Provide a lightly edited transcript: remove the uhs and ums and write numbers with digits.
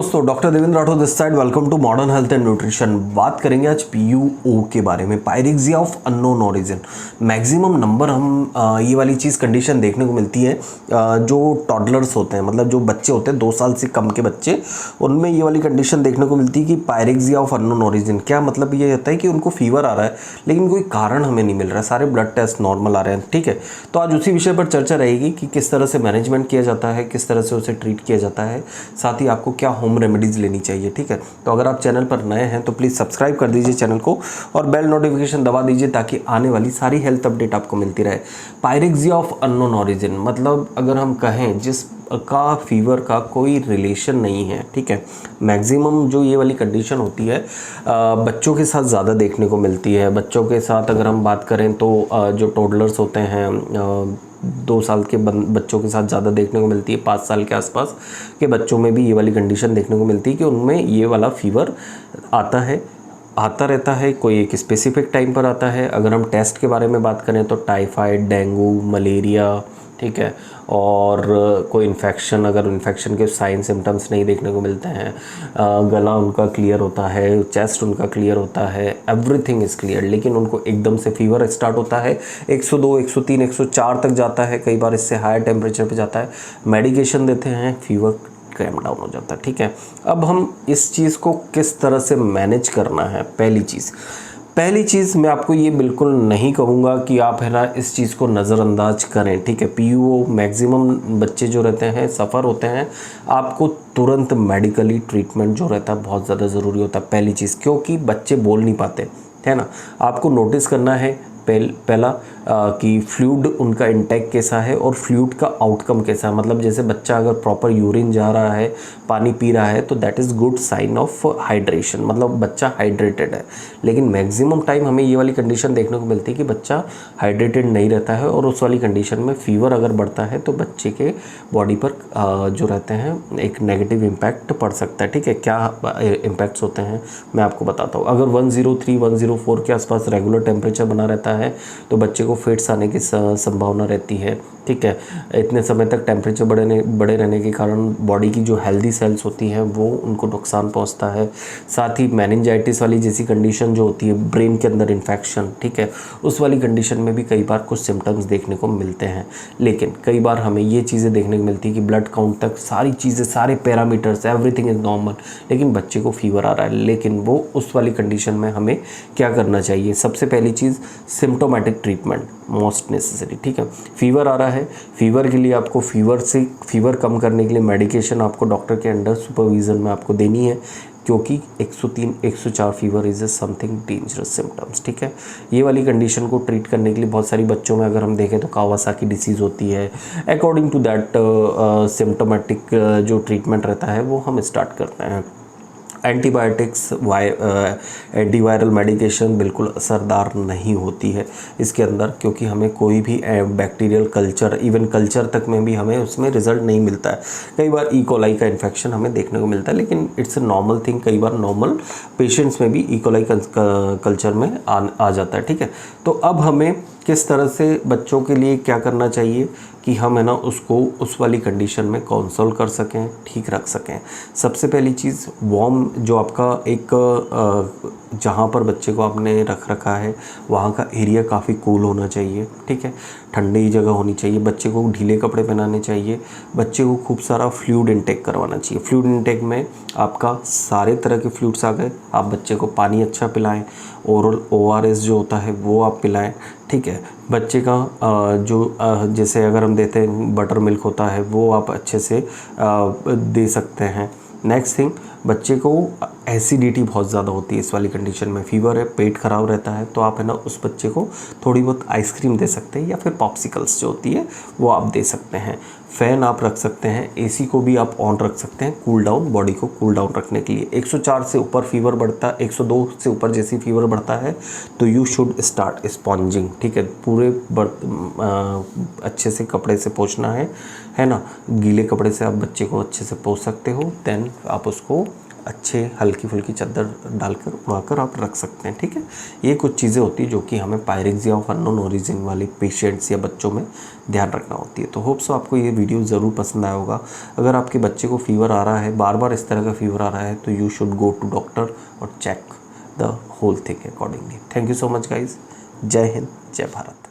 दोस्तों doctor Devendra Rathore this side, welcome to modern health and nutrition. बात करेंगे आज पीयूओ के बारे में, pyrexia of unknown origin. Maximum number हम ये वाली चीज़ कंडीशन देखने को मिलती है जो टॉडलर्स होते हैं, मतलब जो बच्चे होते हैं 2 साल से कम के बच्चे, उनमें ये वाली कंडीशन देखने को मिलती है कि पायरेक्सिया ऑफ अननोन ओरिजिन। क्या मतलब ये होता है कि उनको फीवर आ रहा है लेकिन कोई कारण हमें नहीं मिल रहा है, सारे ब्लड टेस्ट नॉर्मल आ रहे हैं। ठीक है, तो आज उसी विषय पर चर्चा रहेगी कि किस तरह से मैनेजमेंट किया जाता है, किस तरह से उसे ट्रीट किया जाता है, साथ ही आपको क्या होम रेमेडीज़ लेनी चाहिए। ठीक है, तो अगर आप चैनल पर नए हैं तो प्लीज़ सब्सक्राइब कर दीजिए चैनल को और बेल नोटिफिकेशन दबा दीजिए ताकि आने वाली सारी हेल्थ अपडेट आपको मिलती रहे। पायरेक्सिया ऑफ अननोन ओरिजिन मतलब अगर हम कहें जिस का फीवर का कोई रिलेशन नहीं है। ठीक है, मैक्सिमम जो ये वाली कंडीशन होती है बच्चों के साथ ज़्यादा देखने को मिलती है। बच्चों के साथ अगर हम बात करें तो जो टोडलर्स होते हैं 2 साल के बच्चों के साथ ज़्यादा देखने को मिलती है। 5 साल के आसपास के बच्चों में भी ये वाली कंडीशन देखने को मिलती है कि उनमें ये वाला फीवर आता रहता है, कोई एक स्पेसिफिक टाइम पर आता है। अगर हम टेस्ट के बारे में बात करें तो टाइफाइड, डेंगू, मलेरिया, ठीक है, और कोई इन्फेक्शन, अगर इन्फेक्शन के साइन सिम्टम्स नहीं देखने को मिलते हैं, गला उनका क्लियर होता है, चेस्ट उनका क्लियर होता है, एवरीथिंग इज़ क्लियर, लेकिन उनको एकदम से फीवर स्टार्ट होता है, 102, 103, 104 तक जाता है, कई बार इससे हायर टेम्परेचर पे जाता है, मेडिकेशन देते हैं, फीवर क्रैम्प डाउन हो जाता है। ठीक है, अब हम इस चीज़ को किस तरह से मैनेज करना है। पहली चीज़ मैं आपको ये बिल्कुल नहीं कहूँगा कि आप है ना इस चीज़ को नज़रअंदाज करें। ठीक है, पीयूओ मैक्सिमम बच्चे जो रहते हैं सफ़र होते हैं, आपको तुरंत मेडिकली ट्रीटमेंट जो रहता है बहुत ज़्यादा ज़रूरी होता है। पहली चीज़, क्योंकि बच्चे बोल नहीं पाते है ना, आपको नोटिस करना है पहला कि फ्लूइड उनका इंटेक कैसा है और फ्लूइड का आउटकम कैसा है। मतलब जैसे बच्चा अगर प्रॉपर यूरिन जा रहा है, पानी पी रहा है, तो that is good sign of hydration, मतलब बच्चा हाइड्रेटेड है। लेकिन मैक्सिमम टाइम हमें ये वाली कंडीशन देखने को मिलती है कि बच्चा हाइड्रेटेड नहीं रहता है और उस वाली कंडीशन में फीवर अगर बढ़ता है तो बच्चे के बॉडी पर जो रहते हैं एक नेगेटिव इम्पैक्ट पड़ सकता है। ठीक है, क्या इम्पैक्ट्स होते हैं मैं आपको बताता हूँ। अगर 103, 104 के आसपास रेगुलर टेम्परेचर बना रहता है तो बच्चे को फिट्स आने की संभावना रहती है। ठीक है, इतने समय तक टेम्परेचर बढ़े रहने के कारण बॉडी की जो हेल्दी सेल्स होती हैं वो उनको नुकसान पहुंचता है। साथ ही मेनिंजाइटिस वाली जैसी कंडीशन जो होती है, ब्रेन के अंदर इन्फेक्शन, ठीक है, उस वाली कंडीशन में भी कई बार कुछ सिम्टम्स देखने को मिलते हैं। लेकिन कई बार हमें ये चीज़ें देखने को मिलती है कि ब्लड काउंट तक सारी चीज़ें, सारे पैरामीटर्स, एवरीथिंग इज़ नॉर्मल, लेकिन बच्चे को फीवर आ रहा है। लेकिन वो उस वाली कंडीशन में हमें क्या करना चाहिए? सबसे पहली चीज़ सिम्टोमेटिक ट्रीटमेंट मोस्ट नेसेसरी। ठीक है, फीवर आ रहा है, फीवर के लिए आपको फीवर कम करने के लिए मेडिकेशन आपको डॉक्टर के अंडर सुपरविज़न में आपको देनी है, क्योंकि 103, 104 fever is something dangerous symptoms. ठीक है, ये वाली कंडीशन को ट्रीट करने के लिए बहुत सारी बच्चों में अगर हम देखें तो कावासाकी डिसीज़ होती है। अकॉर्डिंग टू दैट सिम्टोमेटिक जो ट्रीटमेंट रहता है वो हम स्टार्ट करते हैं। एंटीबायोटिक्स, एंटीवायरल मेडिकेशन बिल्कुल असरदार नहीं होती है इसके अंदर, क्योंकि हमें कोई भी बैक्टीरियल कल्चर, इवन कल्चर तक में भी हमें उसमें रिजल्ट नहीं मिलता है। कई बार ई कोलाई का इन्फेक्शन हमें देखने को मिलता है, लेकिन इट्स अ नॉर्मल थिंग, कई बार नॉर्मल पेशेंट्स में भी ई कोलाई कल्चर में आ जाता है। ठीक है, तो अब हमें किस तरह से बच्चों के लिए क्या करना चाहिए कि हम है ना उसको उस वाली कंडीशन में कंसोल कर सकें, ठीक रख सकें। सबसे पहली चीज़, वार्म जो आपका एक जहाँ पर बच्चे को आपने रख रखा है वहाँ का एरिया काफ़ी कूल होना चाहिए। ठीक है, ठंडी जगह होनी चाहिए, बच्चे को ढीले कपड़े पहनाने चाहिए, बच्चे को खूब सारा फ्लूइड इंटेक करवाना चाहिए। फ्लूइड इंटेक में आपका सारे तरह के फ्लूइड्स आ गए। आप बच्चे को पानी अच्छा पिलाएं, ओरल ORS जो होता है वो आप पिलाएं। ठीक है, बच्चे का जैसे अगर हम देते हैं बटर मिल्क होता है वो आप अच्छे से दे सकते हैं। नेक्स्ट थिंग, बच्चे को एसिडिटी बहुत ज़्यादा होती है इस वाली कंडीशन में, फीवर है, पेट ख़राब रहता है, तो आप है ना उस बच्चे को थोड़ी बहुत आइसक्रीम दे सकते हैं या फिर पॉप्सिकल्स जो होती है वो आप दे सकते हैं। फ़ैन आप रख सकते हैं, AC को भी आप ऑन रख सकते हैं कूल डाउन, बॉडी को कूल डाउन रखने के लिए। 104 से ऊपर फीवर बढ़ता है, 102 से ऊपर जैसी फीवर बढ़ता है तो यू शुड स्टार्ट स्पॉन्जिंग। ठीक है, पूरे अच्छे से कपड़े से पोंछना है ना, गीले कपड़े से आप बच्चे को अच्छे से पोंछ सकते हो। देन आप उसको अच्छे हल्की फुल्की चादर डालकर उड़ाकर आप रख सकते हैं। ठीक है, ये कुछ चीज़ें होती है जो कि हमें पायरेक्सिया ऑफ अननोन ओरिजिन वाले पेशेंट्स या बच्चों में ध्यान रखना होती है। तो होप सो आपको ये वीडियो ज़रूर पसंद आया होगा। अगर आपके बच्चे को फीवर आ रहा है, बार बार इस तरह का फीवर आ रहा है, तो you should go to doctor और check the whole thing accordingly. Thank you so much guys. जय हिंद, जय भारत।